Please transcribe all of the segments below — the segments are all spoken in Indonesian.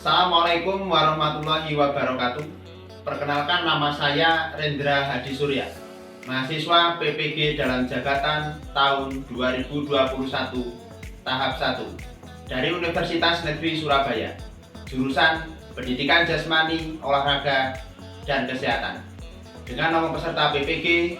Assalamualaikum warahmatullahi wabarakatuh. Perkenalkan, nama saya Rendra Hadi Surya, mahasiswa PPG Dalam Jabatan tahun 2021 tahap 1 dari Universitas Negeri Surabaya, jurusan Pendidikan Jasmani, Olahraga, dan Kesehatan, dengan nomor peserta PPG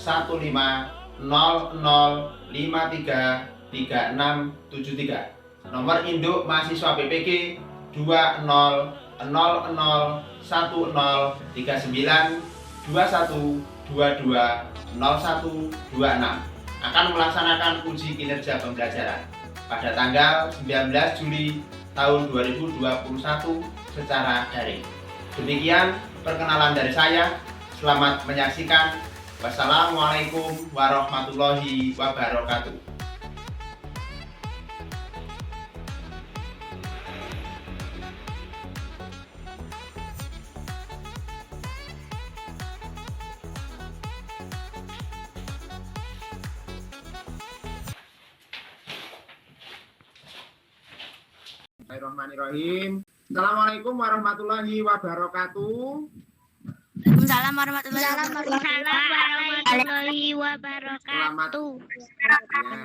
200100533673, nomor induk mahasiswa PPG 200010103921220126, akan melaksanakan uji kinerja pembelajaran pada tanggal 19 Juli tahun 2021 secara daring. Demikian perkenalan dari saya. Selamat menyaksikan. Wassalamualaikum warahmatullahi wabarakatuh. Bismillahirrahmanirrahim. Assalamualaikum warahmatullahi wabarakatuh. Waalaikumsalam warahmatullahi wabarakatuh.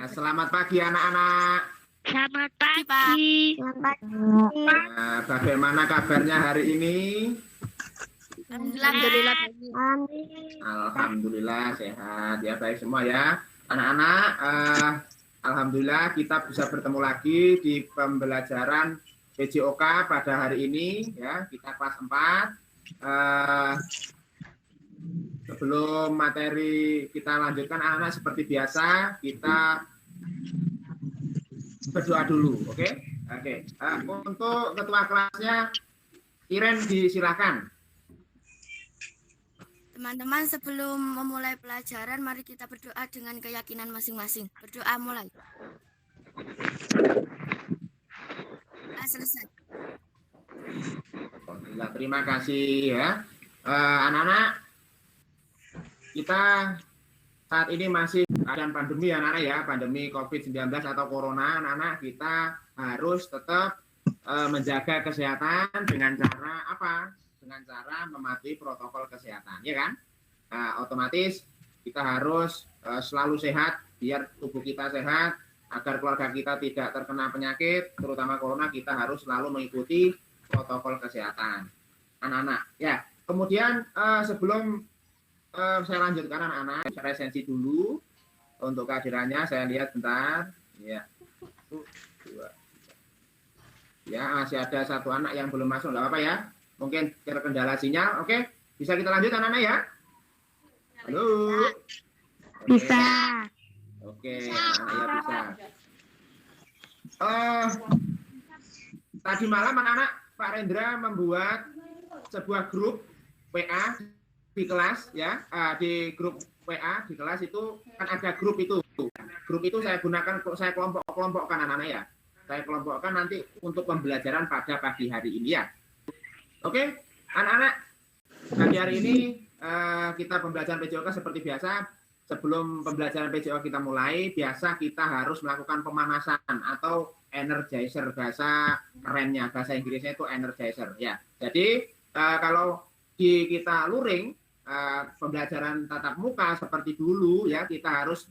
Selamat pagi anak-anak. Selamat pagi. Bagaimana kabarnya hari ini? Alhamdulillah. Alhamdulillah sehat ya, baik semua ya anak-anak. Alhamdulillah kita bisa bertemu lagi di pembelajaran PJOK pada hari ini ya, kita kelas 4. Sebelum materi kita lanjutkan anak-anak, seperti biasa kita berdoa dulu, oke? Untuk ketua kelasnya Iren disilakan. Teman-teman, sebelum memulai pelajaran, mari kita berdoa dengan keyakinan masing-masing. Berdoa mulai. Selesai. Terima kasih ya. Anak-anak, kita saat ini masih keadaan pandemi ya anak-anak ya, pandemi COVID-19 atau Corona. Anak-anak, kita harus tetap menjaga kesehatan dengan cara apa? Dengan cara mematuhi protokol kesehatan, ya kan? Otomatis kita harus selalu sehat, biar tubuh kita sehat, agar keluarga kita tidak terkena penyakit, terutama Corona. Kita harus selalu mengikuti protokol kesehatan, anak-anak. Ya, kemudian sebelum saya lanjutkan anak-anak, saya resensi dulu untuk kehadirannya. Saya lihat bentar. Ya, masih ada satu anak yang belum masuk, nggak apa-apa ya. Mungkin terkendala sinyal. Oke, bisa kita lanjut anak-anak ya? Halo. Bisa. Oke, anak-anak ya bisa. Tadi malam anak-anak, Pak Rendra membuat sebuah grup WA di kelas ya. Di grup WA di kelas itu kan ada grup itu. Grup itu saya gunakan, saya kelompokkan anak-anak ya. Saya kelompokkan nanti untuk pembelajaran pada pagi hari ini ya. Oke, anak-anak, pagi hari ini kita pembelajaran PJOK seperti biasa. Sebelum pembelajaran PJOK kita mulai, biasa kita harus melakukan pemanasan atau energizer, bahasa kerennya, bahasa Inggrisnya itu energizer ya. Jadi kalau di kita luring, pembelajaran tatap muka seperti dulu ya, kita harus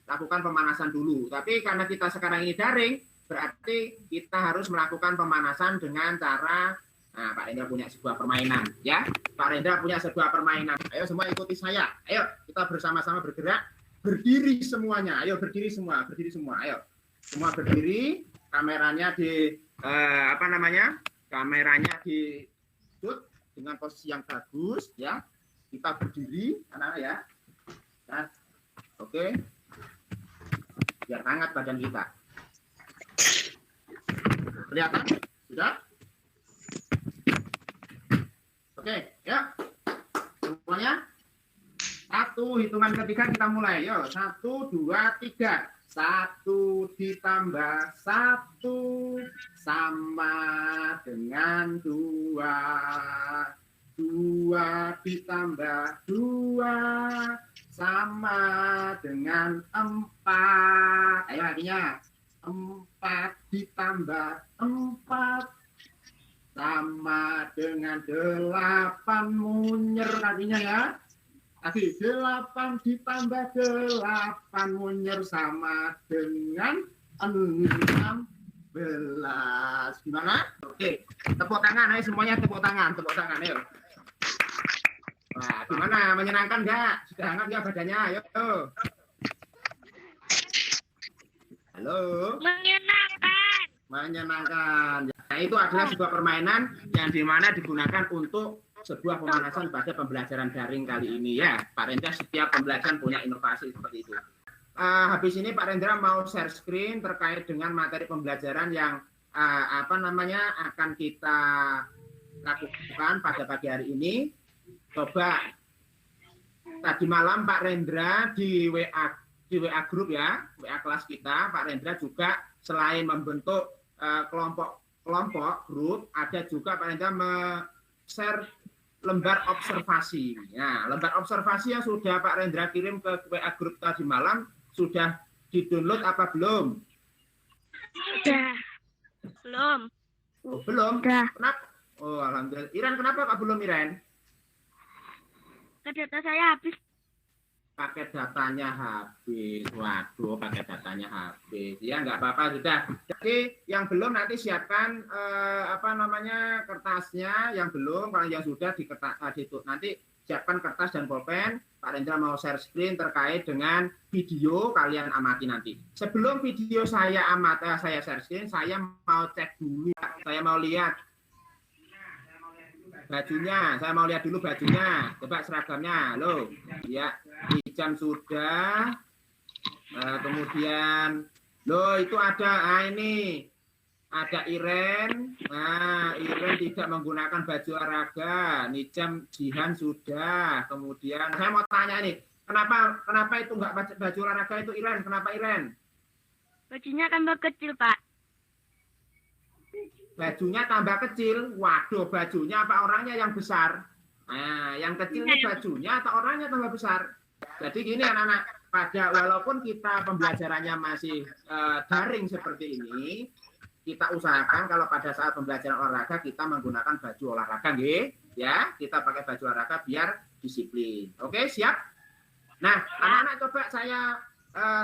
melakukan pemanasan dulu. Tapi karena kita sekarang ini daring, berarti kita harus melakukan pemanasan dengan cara, Pak Rendra punya sebuah permainan ya. Pak Rendra punya sebuah permainan. Ayo semua ikuti saya. Ayo kita bersama-sama bergerak. Berdiri semuanya. Ayo berdiri semua. Ayo. Semua berdiri. Kameranya di Kameranya di shoot dengan posisi yang bagus ya. Kita berdiri anak-anak ya. Nah, oke. Biar hangat badan kita. Kelihatan? Sudah? Oke, ya. Semuanya. 1, hitungan ketiga kita mulai. Yo, 1, 2, 3. 1 ditambah 1 sama dengan 2. 2 ditambah 2 sama dengan 4. Ayo artinya 4 ditambah 4 sama dengan 8 munyer tadinya ya. Tadi 8 ditambah 8 munyer sama dengan 16. Gimana? Oke, tepuk tangan, ayo semuanya tepuk tangan, ayo. Wah, gimana? Menyenangkan nggak? Sudah hangat nggak badannya? Ayo. Halo. Menyenangkan. Nah, itu adalah sebuah permainan yang dimana digunakan untuk sebuah pemanasan pada pembelajaran daring kali ini ya. Pak Rendra, setiap pembelajaran punya inovasi seperti itu. Habis ini Pak Rendra mau share screen terkait dengan materi pembelajaran yang akan kita lakukan pada pagi hari ini. Coba tadi malam Pak Rendra di WA grup ya, WA kelas kita, Pak Rendra juga selain membentuk kelompok grup, ada juga Pak Rendra share lembar observasi. Nah, lembar observasi yang sudah Pak Rendra kirim ke WA grup tadi malam sudah di-download apa belum? Sudah. Belum. Oh, belum? Sudah. Kenapa? Oh, alhamdulillah. Iren, kenapa Pak belum, Iren? Data saya habis. Paket datanya habis. Waduh, paket datanya habis. Ya, nggak apa-apa, sudah. Jadi, yang belum nanti siapkan kertasnya. Yang belum, kalau yang sudah di kertas, nanti siapkan kertas dan pulpen. Pak Rendra mau share screen terkait dengan video, kalian amati nanti. Sebelum video saya share screen, saya mau cek dulu. Saya mau lihat bajunya. Saya mau lihat dulu bajunya. Coba seragamnya. Loh, ya, hijab sudah. Kemudian, loh itu ada, ini. Ada Iren. Nah, Iren tidak menggunakan baju olahraga. Nijam Jihan sudah. Kemudian saya mau tanya nih, kenapa itu enggak baju olahraga itu Iren? Kenapa Iren? Bajunya tambah kecil, Pak. Bajunya tambah kecil. Waduh, bajunya apa orangnya yang besar? Nah, yang kecil ini bajunya atau orangnya tambah besar? Jadi gini anak-anak, walaupun kita pembelajarannya masih daring seperti ini, kita usahakan kalau pada saat pembelajaran olahraga kita menggunakan baju olahraga, ya, kita pakai baju olahraga biar disiplin. Oke, siap? Nah, anak-anak coba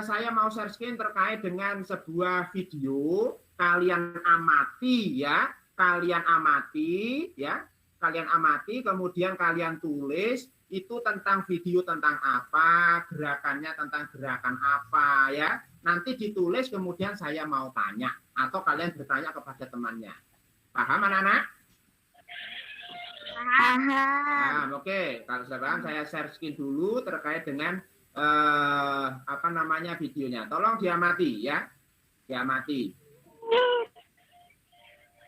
saya mau share screen terkait dengan sebuah video, kalian amati, kemudian kalian tulis itu tentang video tentang apa, gerakannya tentang gerakan apa, ya. Nanti ditulis kemudian saya mau tanya atau kalian bertanya kepada temannya. Paham anak-anak? Paham. Nah, oke. Kalau sudah paham, saya share screen dulu terkait dengan videonya. Tolong diamati ya. Diamati.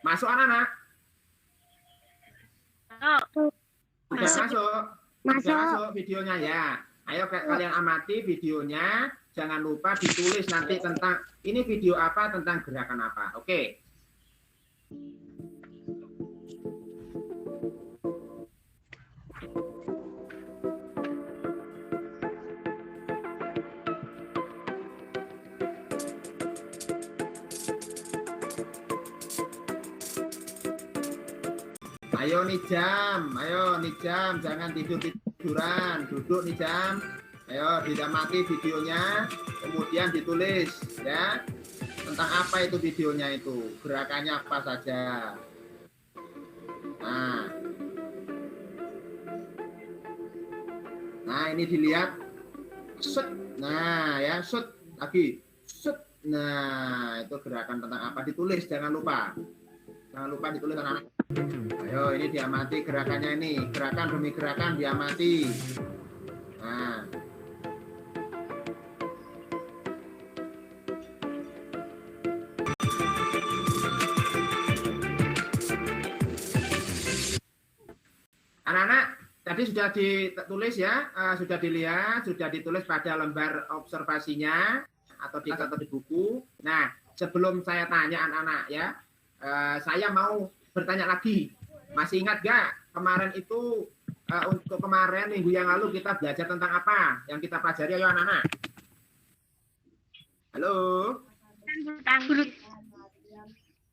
Masuk anak-anak? Sudah masuk? Sudah masuk videonya ya. Ayo kalian amati videonya. Jangan lupa ditulis nanti tentang ini video apa, tentang gerakan apa. Oke. Ayo Nijam, jangan tiduran, duduk Nijam. Ayo diamati videonya, kemudian ditulis ya tentang apa itu videonya itu, gerakannya apa saja. Nah ini dilihat, set, nah ya set lagi, set, nah itu gerakan tentang apa, ditulis jangan lupa ditulis anak-anak. Ayo ini diamati gerakannya ini, gerakan demi gerakan diamati. Nah. Anak-anak, tadi sudah ditulis ya, sudah dilihat, sudah ditulis pada lembar observasinya atau di buku. Nah, sebelum saya tanya anak-anak ya, saya mau bertanya lagi. Masih ingat gak kemarin itu untuk kemarin minggu yang lalu kita belajar tentang apa yang kita pelajari, ayo anak-anak? Halo?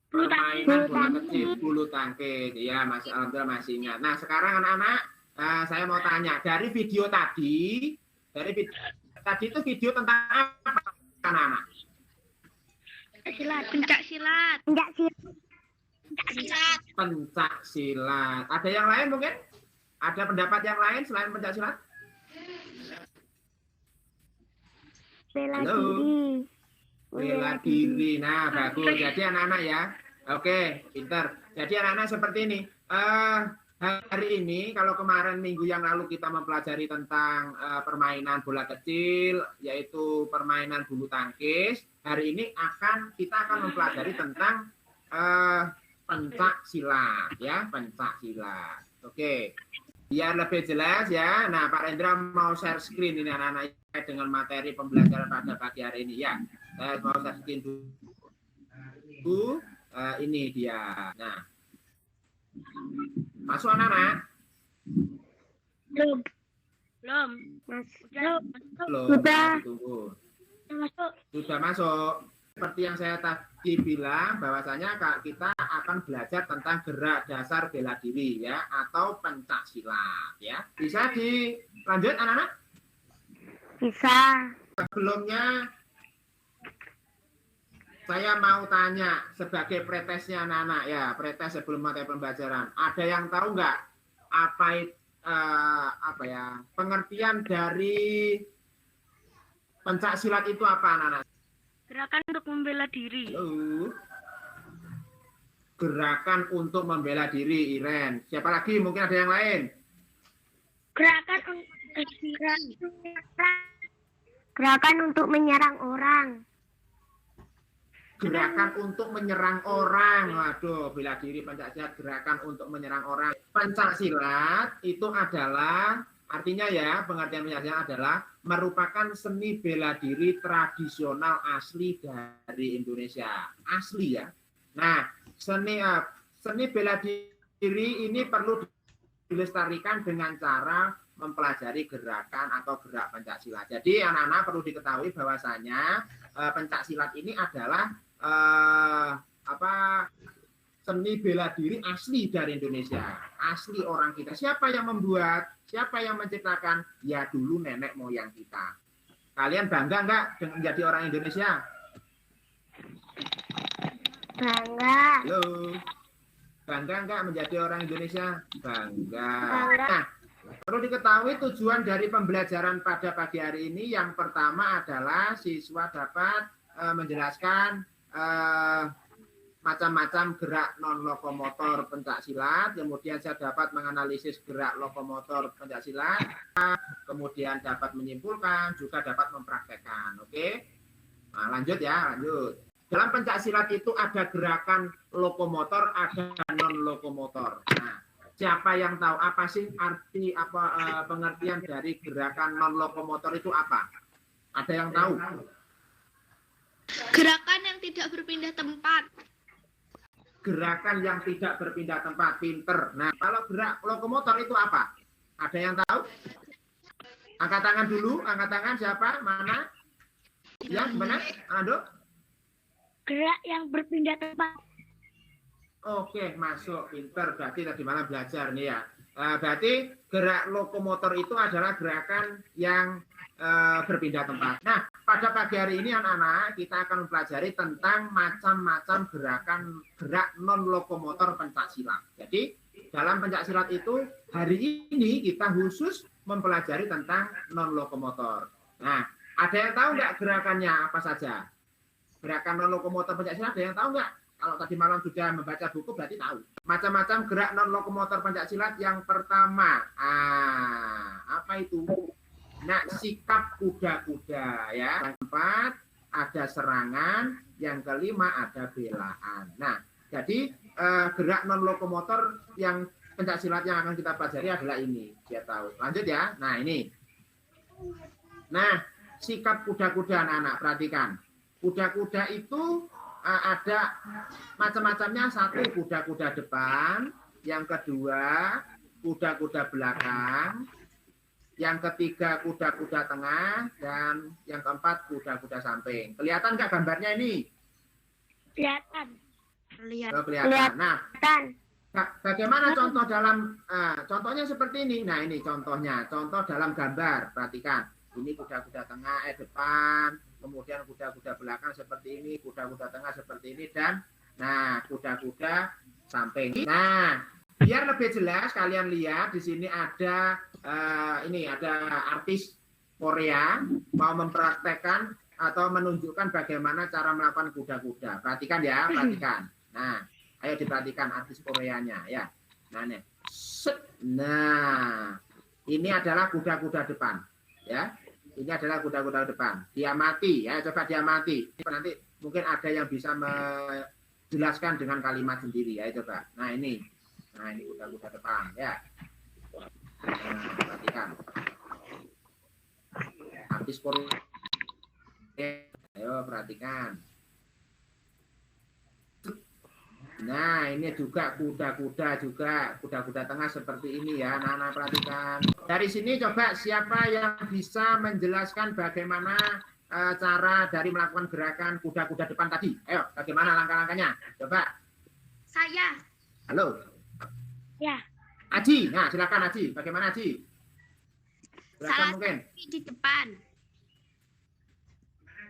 permainan bola kecil, bulu tangkis. Ya, masih alhamdulillah masih ingat. Nah, sekarang anak-anak, saya mau tanya dari video tadi, itu video tentang apa, anak-anak? Silat. Pencak silat. Pencak silat. Ada yang lain mungkin? Ada pendapat yang lain selain pencak silat? Bela Halo. diri. Bela diri. Nah, bagus. Jadi anak-anak ya. Oke, pinter. Jadi anak-anak seperti ini. Hari ini, kalau kemarin minggu yang lalu kita mempelajari tentang permainan bola kecil, yaitu permainan bulu tangkis. Hari ini kita akan mempelajari tentang pencak silat, ya, pencak silat. Oke, biar lebih jelas ya. Nah, Pak Rendra mau share screen ini anak-anak dengan materi pembelajaran pada pagi hari ini ya. Saya mau share screen dulu. Ini dia. Nah. Masuk anak-anak? Belum. Sudah. Masuk. Sudah masuk. Seperti yang saya tadi bilang, bahwasanya kita akan belajar tentang gerak dasar bela diri ya, atau pencak silat ya. Bisa dilanjut anak-anak? Bisa. Sebelumnya saya mau tanya sebagai pretesnya anak-anak ya, pretes sebelum materi pembelajaran. Ada yang tahu nggak apa ya pengertian dari pencak silat itu apa, anak-anak? Gerakan untuk membela diri. Halo. Gerakan untuk membela diri, Iren. Siapa lagi? Mungkin ada yang lain. Gerakan untuk menyerang orang. Gerakan untuk menyerang orang. Waduh, bela diri pencak silat, gerakan untuk menyerang orang. Pencak silat itu adalah, artinya ya, pengertian pencak silat adalah merupakan seni bela diri tradisional asli dari Indonesia. Asli ya. Nah, seni bela diri ini perlu dilestarikan dengan cara mempelajari gerakan atau gerak pencak silat. Jadi anak-anak perlu diketahui bahwasanya pencak silat ini adalah seni bela diri asli dari Indonesia, asli orang kita. Siapa yang membuat, siapa yang menciptakan? Ya dulu nenek moyang kita. Kalian bangga nggak menjadi orang Indonesia? Bangga. Halo, bangga nggak menjadi orang Indonesia? Bangga. Nah, perlu diketahui tujuan dari pembelajaran pada pagi hari ini. Yang pertama adalah siswa dapat menjelaskan macam-macam gerak non lokomotor pencak silat, kemudian saya dapat menganalisis gerak lokomotor pencak silat, kemudian dapat menyimpulkan, juga dapat mempraktekkan. Oke, nah, lanjut ya, lanjut. Dalam pencak silat itu ada gerakan lokomotor, ada non lokomotor. Nah, siapa yang tahu apa sih arti pengertian dari gerakan non lokomotor itu apa? Ada yang tahu? Gerakan yang tidak berpindah tempat. Gerakan yang tidak berpindah tempat, pinter. Nah, kalau gerak lokomotor itu apa? Ada yang tahu? Angkat tangan dulu, angkat tangan siapa? Mana? Ya, benar? Aduh. Gerak yang berpindah tempat. Oke, masuk, pinter. Berarti tadi malam belajar nih ya. Berarti gerak lokomotor itu adalah gerakan yang berpindah tempat. Nah, pada pagi hari ini anak-anak kita akan mempelajari tentang macam-macam gerak non lokomotor pencak silat. Jadi dalam pencak silat itu hari ini kita khusus mempelajari tentang non lokomotor. Nah, ada yang tahu nggak gerakannya apa saja? Gerakan non lokomotor pencak silat ada yang tahu nggak? Kalau tadi malam sudah membaca buku berarti tahu. Macam-macam gerak non lokomotor pencak silat. Yang pertama, apa itu? Nah, sikap kuda-kuda ya. Yang keempat ada serangan, yang kelima ada belaan. Nah, jadi gerak non lokomotor yang pencak silat yang akan kita pelajari adalah ini. Dia tahu. Lanjut ya. Nah, ini. Nah, sikap kuda-kuda anak-anak perhatikan. Kuda-kuda itu ada macam-macamnya. Satu, kuda-kuda depan, yang kedua kuda-kuda belakang, yang ketiga kuda-kuda tengah, dan yang keempat kuda-kuda samping. Kelihatan nggak gambarnya ini? Kelihatan. Lihat. Oh, kelihatan. Nah, Dan bagaimana contoh dalam contohnya seperti ini. Nah, ini contohnya. Contoh dalam gambar. Perhatikan. Ini kuda-kuda tengah depan, kemudian kuda-kuda belakang seperti ini, kuda-kuda tengah seperti ini, dan nah kuda-kuda samping. Nah, biar lebih jelas kalian lihat di sini ada ini ada artis Korea mau mempraktekkan atau menunjukkan bagaimana cara melakukan kuda-kuda. Perhatikan ya, perhatikan. Nah, ayo diperhatikan artis Koreanya ya. Nah, nih. Nah, ini adalah kuda-kuda depan. Ya, ini adalah kuda-kuda depan. Dia mati, ya, coba dia mati. Nanti mungkin ada yang bisa menjelaskan dengan kalimat sendiri, ya, coba. Nah ini kuda-kuda depan, ya. Nah, perhatikan. Artis Korea. Ayo perhatikan. Nah, ini juga kuda-kuda kuda-kuda tengah seperti ini ya. Nah, perhatikan. Dari sini coba siapa yang bisa menjelaskan bagaimana cara dari melakukan gerakan kuda-kuda depan tadi? Ayo, bagaimana langkah-langkahnya? Coba. Saya. Halo. ya, Aji. Nah, silakan Aji. Bagaimana Aji? Silakan Salah mungkin. di depan.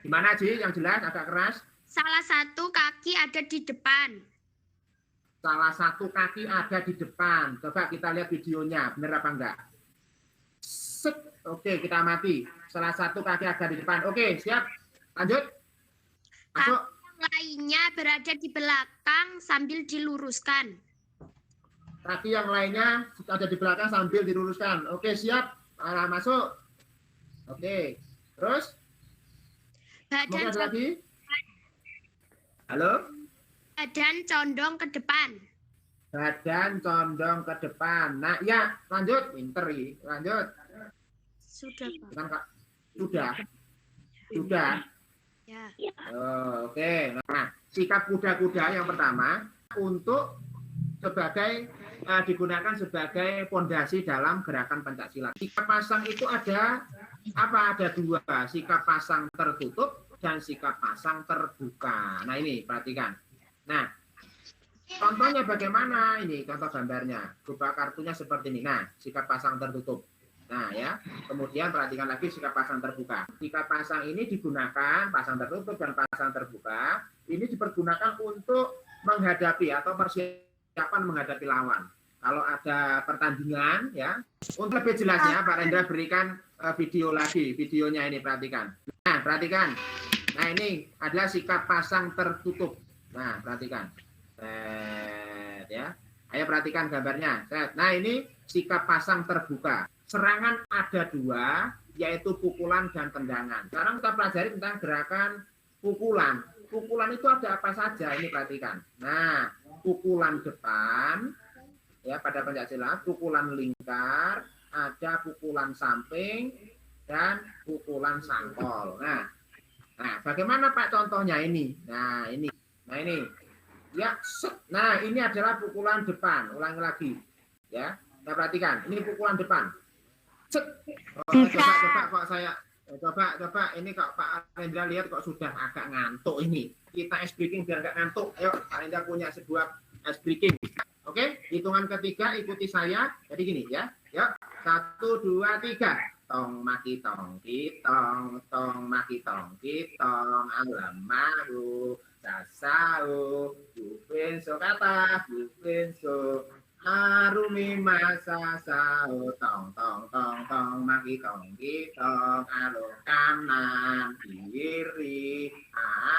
Gimana Aji? Yang jelas agak keras. Salah satu kaki ada di depan. Salah satu kaki ada di depan. Coba kita lihat videonya, benar apa enggak? Set. Oke, kita amati. Salah satu kaki ada di depan. Oke, siap. Lanjut. Masuk. Yang lainnya berada di belakang sambil diluruskan. Kaki yang lainnya ada di belakang sambil diluruskan. Oke, siap. Masuk. Oke. Terus? Mungkin Badan, ada lagi? Halo? badan condong ke depan. Badan condong ke depan. Nah, ya, lanjut. Pinter ini. Lanjut. Sudah, Pak. Bukan, Kak. Sudah. Sudah. Ya. Oh, oke. Nah, sikap kuda-kuda yang pertama untuk sebagai digunakan sebagai pondasi dalam gerakan pencaksilat. Sikap pasang itu ada apa? Ada dua. Sikap pasang tertutup dan sikap pasang terbuka. Nah, ini perhatikan. Nah, contohnya bagaimana? Ini contoh gambarnya. Coba kartunya seperti ini. Nah, sikap pasang tertutup. Nah, ya. Kemudian perhatikan lagi sikap pasang terbuka. Sikap pasang ini digunakan, pasang tertutup dan pasang terbuka, ini dipergunakan untuk menghadapi atau persiapan menghadapi lawan. Kalau ada pertandingan, ya. Untuk lebih jelasnya, Pak Rendra berikan video lagi. Videonya ini perhatikan. Nah, perhatikan. Nah, ini adalah sikap pasang tertutup. Nah, perhatikan. Set, ya. Ayo perhatikan gambarnya. Set. Nah, ini sikap pasang terbuka. Serangan ada dua, yaitu pukulan dan tendangan. Sekarang kita pelajari tentang gerakan pukulan. Pukulan itu ada apa saja? Ini perhatikan. Nah, pukulan depan, ya pada pencaksilat, pukulan lingkar, ada pukulan samping, dan pukulan sangkol. Nah, bagaimana Pak contohnya ini? Nah, ini. Ya, nah ini adalah pukulan depan. Ulangi lagi. Ya, kita perhatikan. Ini pukulan depan. Coba kok saya coba ini kok Pak Rendra lihat kok sudah agak ngantuk ini. Kita ice breaking biar agak ngantuk. Ayo, Pak Rendra punya sebuah ice breaking. Oke, hitungan ketiga ikuti saya. Jadi gini ya. Yuk, 1 2 3. Tong maki tong kitong, tong maki tong kitong, alamaru, sasau, bubenso kata, bubenso, harumi masa sao, tong tong tong tong maki tong kitong, alo kanan, kiri,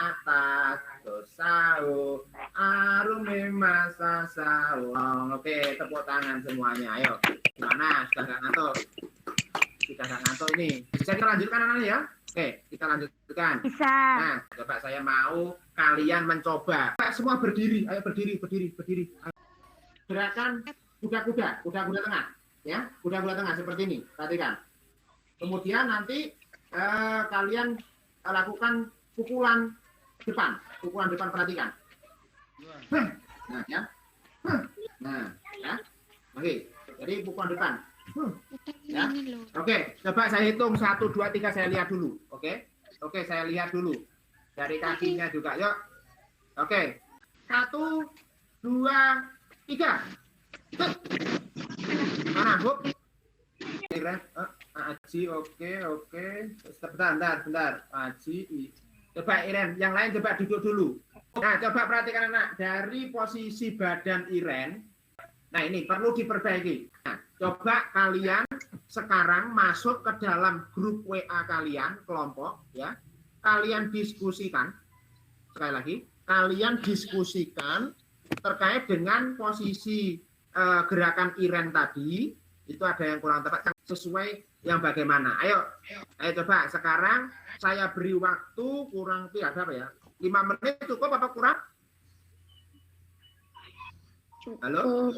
atas, dosau, harumi masa sao. Oke, tepuk tangan semuanya. Ayo, gimana? Sudah nggak ngantuk? Kita nggak ngantuk ini. Bisa kita lanjutkan anak-anak ya? Oke, kita lanjutkan. bisa. Nah, coba saya mau kalian mencoba. Semua berdiri. Ayo berdiri. Gerakan kuda-kuda tengah. Ya, kuda-kuda tengah seperti ini. Perhatikan. Kemudian nanti kalian lakukan pukulan depan. Pukulan depan perhatikan. Nah, ya. Nah, ya. Oke. Jadi pukulan depan. Ya. Oke, coba saya hitung 1 2 3 saya lihat dulu. Oke, saya lihat dulu dari kakinya juga. Yuk. Oke, 1 1, 2, 3. Mana, Bu? Iren, Aji, oke. Bentar. Aji, coba Iren, yang lain coba duduk dulu. Nah, coba perhatikan anak, dari posisi badan Iren, nah ini perlu diperbaiki. Nah, coba kalian sekarang masuk ke dalam grup WA kalian, kelompok, ya. Kalian diskusikan, sekali lagi, kalian diskusikan terkait dengan posisi gerakan Iren tadi, itu ada yang kurang tepat, sesuai yang bagaimana. Ayo coba sekarang saya beri waktu kurang lebih ada apa ya? 5 menit cukup apa kurang? Halo,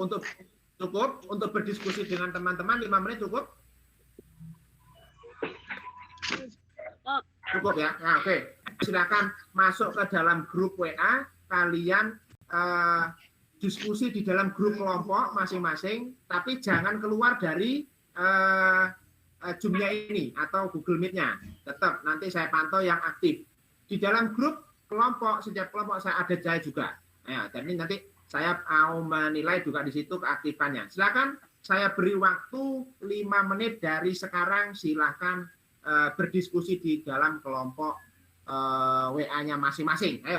cukup untuk berdiskusi dengan teman-teman 5 menit cukup? Cukup ya. Nah, oke. Silakan masuk ke dalam grup WA, kalian diskusi di dalam grup kelompok masing-masing, tapi jangan keluar dari Zoom-nya ini atau Google Meet-nya. Tetap nanti saya pantau yang aktif. Di dalam grup kelompok, setiap kelompok saya ada saya juga. Ya, jadi nanti saya mau menilai juga di situ keaktifannya. Silakan saya beri waktu 5 menit dari sekarang, silakan berdiskusi di dalam kelompok WA-nya masing-masing. Ayo.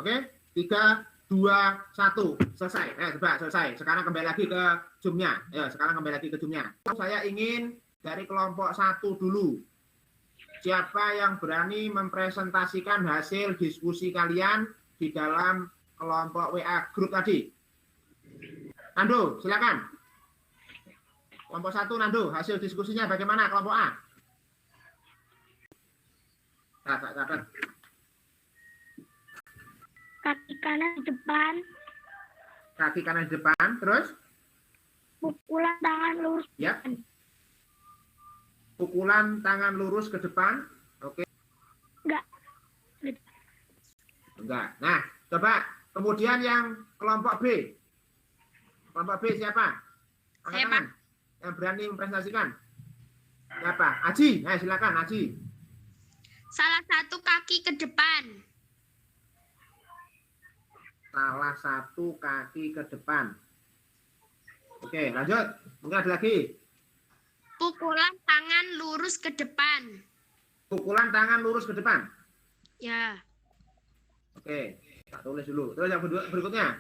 Oke, 3, 2, 1, selesai. Coba selesai. Sekarang kembali lagi ke Zoom-nya. Sekarang kembali lagi ke Zoom-nya. Saya ingin dari kelompok 1 dulu. Siapa yang berani mempresentasikan hasil diskusi kalian di dalam kelompok WA grup tadi? Nando, silakan. Kelompok 1 Nando, hasil diskusinya bagaimana kelompok A? Catat. Kaki kanan di depan, Kaki kanan di depan, terus? pukulan tangan lurus. Ya. Pukulan tangan lurus ke depan. Oke. Enggak. Nah, coba kemudian yang kelompok B. Kelompok B siapa? Angkat tangan. Yang berani mempresentasikan. Siapa? Aji. Nah, silakan Aji. Salah satu kaki ke depan. Salah satu kaki ke depan. Oke, lanjut. Mungkin ada lagi. Pukulan tangan lurus ke depan. Pukulan tangan lurus ke depan. Ya. Oke, tak tulis dulu. Terus yang berikutnya.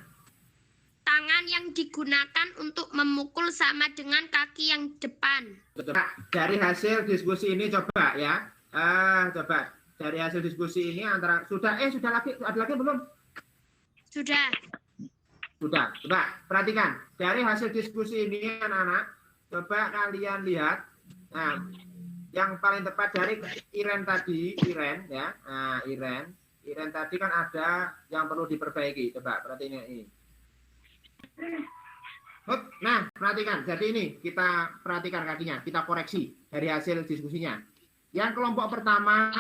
Tangan yang digunakan untuk memukul sama dengan kaki yang depan. Coba dari hasil diskusi ini coba ya. Coba dari hasil diskusi ini antara sudah lagi ada lagi belum? Sudah. Sudah. Coba perhatikan dari hasil diskusi ini anak-anak. Coba kalian lihat. Nah, yang paling tepat dari Iren tadi, Iren ya. Nah, Iren tadi kan ada yang perlu diperbaiki. Coba perhatikan ini. Nah, perhatikan. Jadi ini kita perhatikan kakinya, kita koreksi dari hasil diskusinya. Yang kelompok pertama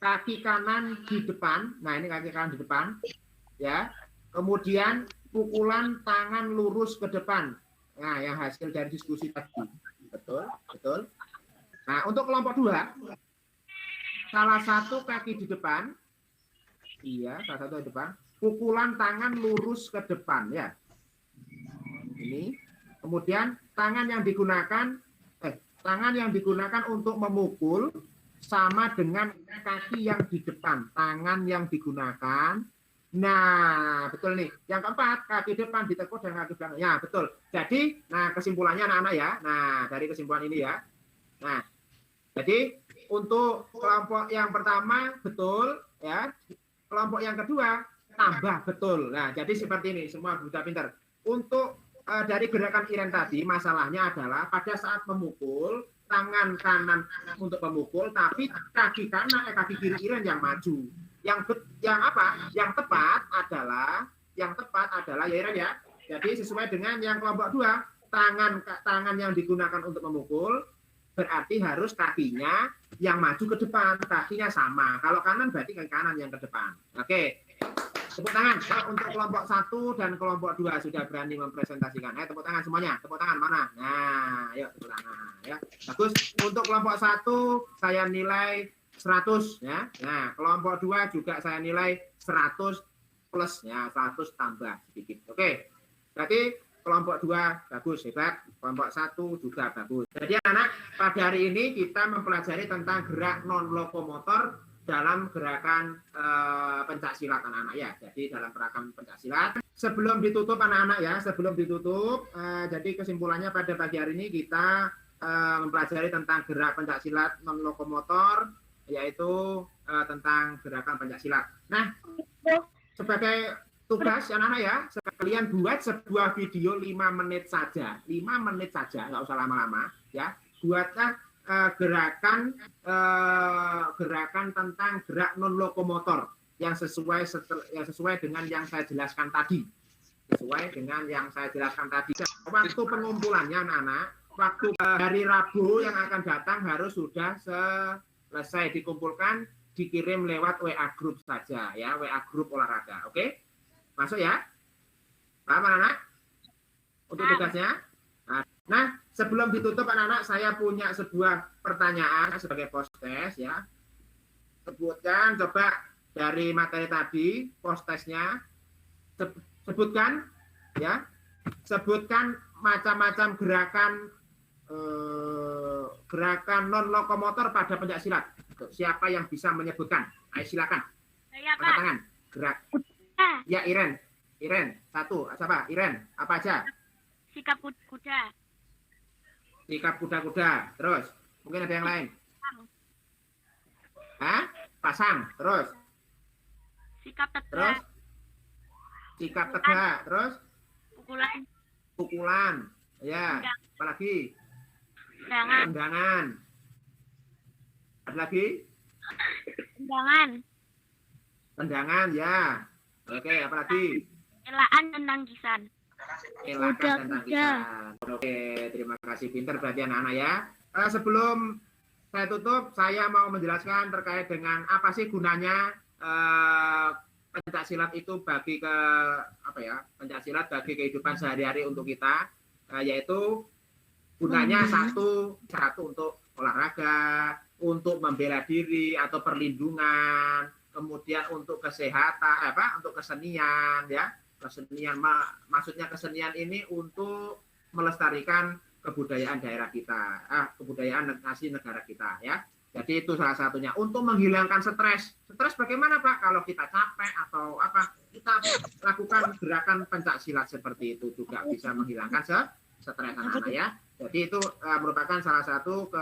kaki kanan di depan. Nah, ini kaki kanan di depan. Ya. Kemudian pukulan tangan lurus ke depan. Nah, yang hasil dari diskusi tadi. Betul. Nah, untuk kelompok 2, salah satu kaki di depan. Iya, salah satu di depan. Pukulan tangan lurus ke depan, ya. Ini. Kemudian tangan yang digunakan untuk memukul sama dengan kaki yang di depan. Tangan yang digunakan. Nah, betul nih. Yang keempat, kaki depan ditekuk dan kaki belakang. Ya, betul. Jadi, nah kesimpulannya anak-anak ya. Nah, dari kesimpulan ini ya. Nah, jadi untuk kelompok yang pertama betul ya. Kelompok yang kedua tambah betul. Nah, jadi seperti ini semua sudah pintar. Untuk dari gerakan Iren tadi, masalahnya adalah pada saat memukul tangan kanan untuk memukul, tapi kaki kiri Iren yang maju. Yang tepat adalah ya Iren ya. Jadi sesuai dengan yang kelompok 2, tangan yang digunakan untuk memukul berarti harus kakinya yang maju ke depan, kakinya sama. Kalau kanan berarti kaki kanan yang ke depan. Oke. Tepuk tangan untuk kelompok 1 dan kelompok 2 sudah berani mempresentasikan. Tepuk tangan semuanya. Tepuk tangan mana? Nah, ayo tepuk tangan ya. Bagus. Untuk kelompok 1 saya nilai 100 ya. Nah, kelompok 2 juga saya nilai 100 plusnya 100 tambah sedikit. Oke. Berarti kelompok 2 bagus, hebat. Kelompok 1 juga bagus. Jadi anak, pada hari ini kita mempelajari tentang gerak non lokomotor dalam gerakan pencak silat anak-anak ya. Jadi dalam gerakan pencak silat. Sebelum ditutup anak-anak ya, sebelum ditutup, jadi kesimpulannya pada pagi hari ini kita mempelajari tentang gerak pencak silat non lokomotor, yaitu tentang gerakan pencak silat. Nah, sebagai tugas anak-anak ya, kalian buat sebuah video 5 menit saja, 5 menit saja, nggak usah lama-lama ya. Buatlah gerakan tentang gerak non lokomotor yang sesuai dengan yang saya jelaskan tadi. Sesuai dengan yang saya jelaskan tadi. Waktu pengumpulannya anak-anak, waktu hari Rabu yang akan datang harus sudah selesai dikumpulkan, dikirim lewat WA grup saja ya, WA grup olahraga. Oke? Masuk ya? Paham anak-anak? Untuk tugasnya? Nah, sebelum ditutup anak-anak, saya punya sebuah pertanyaan sebagai post test ya. Sebutkan coba dari materi tadi post testnya. Sebutkan ya. Sebutkan macam-macam gerakan non lokomotor pada pencak silat. Siapa yang bisa menyebutkan? Ayo silakan. Saya Angkat tangan. Gerak. Ya, Iren. Satu. Siapa? Iren. Apa aja? sikap kuda. Sikap kuda-kuda. Terus, mungkin ada yang lain. Hah? Pasang. Terus, Sikap terus. tegak. Sikap tegak. Terus, Pukulan. pukulan. Ya. Apalagi? Tendangan. Tendangan. Ada lagi? Tendangan. Tendangan. Ya. Oke. Apalagi? Elaan dan tangkisan. Elakan dan tangkisan. Oke. Terima kasih. Pinter berarti anak-anak ya. Sebelum saya tutup, saya mau menjelaskan terkait dengan apa sih gunanya pencak silat itu bagi pencak silat bagi kehidupan sehari-hari untuk kita, yaitu gunanya satu untuk olahraga, untuk membela diri atau perlindungan, kemudian untuk kesehatan, untuk kesenian ya, kesenian maksudnya kesenian ini untuk melestarikan kebudayaan daerah kita, kebudayaan asli negara kita ya. Jadi itu salah satunya untuk menghilangkan stres. Stres bagaimana Pak? Kalau kita capek atau kita lakukan gerakan pencak silat seperti itu juga bisa menghilangkan stres anak-anak ya. Jadi itu merupakan salah satu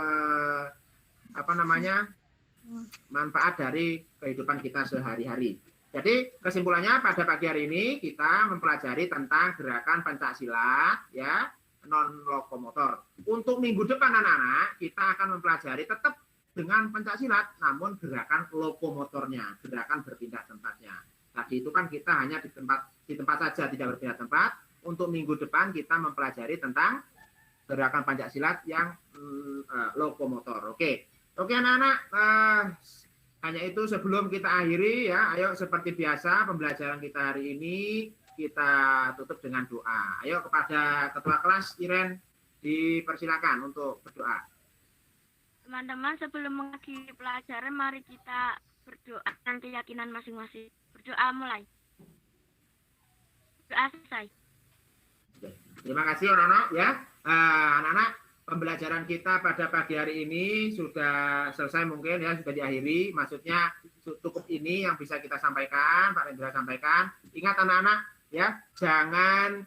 manfaat dari kehidupan kita sehari-hari. Jadi kesimpulannya pada pagi hari ini kita mempelajari tentang gerakan pencak silat ya, non lokomotor. Untuk minggu depan anak-anak kita akan mempelajari tetap dengan pencak silat, namun gerakan lokomotornya, gerakan berpindah tempatnya. Tadi itu kan kita hanya di tempat saja, tidak berpindah tempat. Untuk minggu depan kita mempelajari tentang gerakan pencak silat yang lokomotor. Oke anak-anak, hanya itu sebelum kita akhiri ya. Ayo seperti biasa pembelajaran kita hari ini kita tutup dengan doa. Ayo kepada ketua kelas Iren dipersilakan untuk berdoa. Teman-teman, sebelum mengakhiri pelajaran, mari kita berdoa dengan keyakinan masing-masing. Berdoa mulai. Doa selesai. Terima kasih anak-anak ya. Anak-anak, pembelajaran kita pada pagi hari ini sudah selesai mungkin ya, sudah diakhiri. Maksudnya cukup ini yang bisa kita sampaikan, Pak Rendra sampaikan. Ingat anak-anak ya, jangan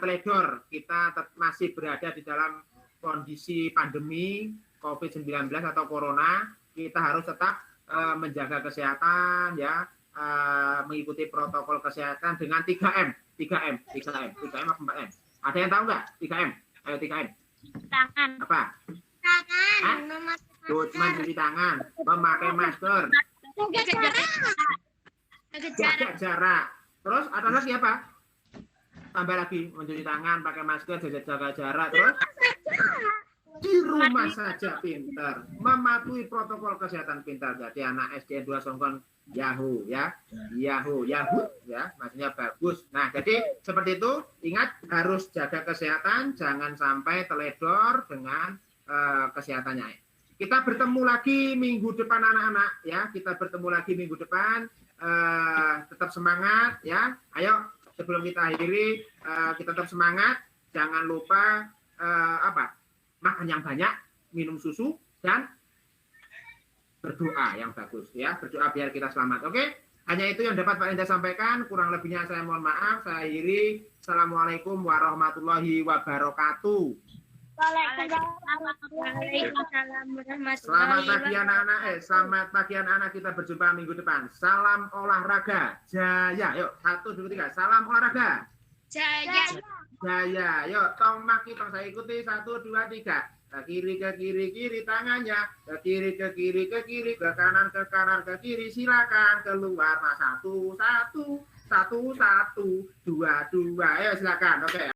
teledor. Kita masih berada di dalam kondisi pandemi COVID-19 atau Corona. Kita harus tetap menjaga kesehatan ya, mengikuti protokol kesehatan dengan 3M. 3M apa 4M? Ada yang tahu nggak 3M? Ayo 3M. Tangan. Apa? Tangan. Mencuci tangan, memakai masker, jaga jarak. Terus ada lagi apa? Tambah lagi, mencuci tangan, pakai masker, jaga jarak. Terus di rumah saja pintar, mematuhi protokol kesehatan pintar. Jadi anak SDN 2 Songkon Yahoo ya, Yahoo ya, maksudnya bagus. Nah, jadi seperti itu. Ingat harus jaga kesehatan, jangan sampai teledor dengan kesehatannya. Kita bertemu lagi minggu depan anak-anak ya. Kita bertemu lagi minggu depan tetap semangat ya. Ayo sebelum kita akhiri kita tetap semangat. Jangan lupa makan yang banyak, minum susu dan berdoa yang bagus ya. Berdoa biar kita selamat. Oke? Hanya itu yang dapat Pak Indra sampaikan. Kurang lebihnya saya mohon maaf. Saya akhiri. Assalamualaikum warahmatullahi wabarakatuh. Waalaikumsalam warahmatullahi Selamat pagi wabarakatuh. anak-anak. Selamat pagi anak-anak. Kita berjumpa minggu depan. Salam olahraga. Jaya. Yuk, 1, 2, 3. Salam olahraga. Jaya. Jaya. Yuk, tong maki, tong saya ikuti. 1, 2, 3. Ke kiri, kiri tangannya. Ke kiri, ke kiri, ke kanan, ke kiri. Silakan keluar. Nah, 1, 1, 1, 1, 2, 2. Ayo silakan. Oke.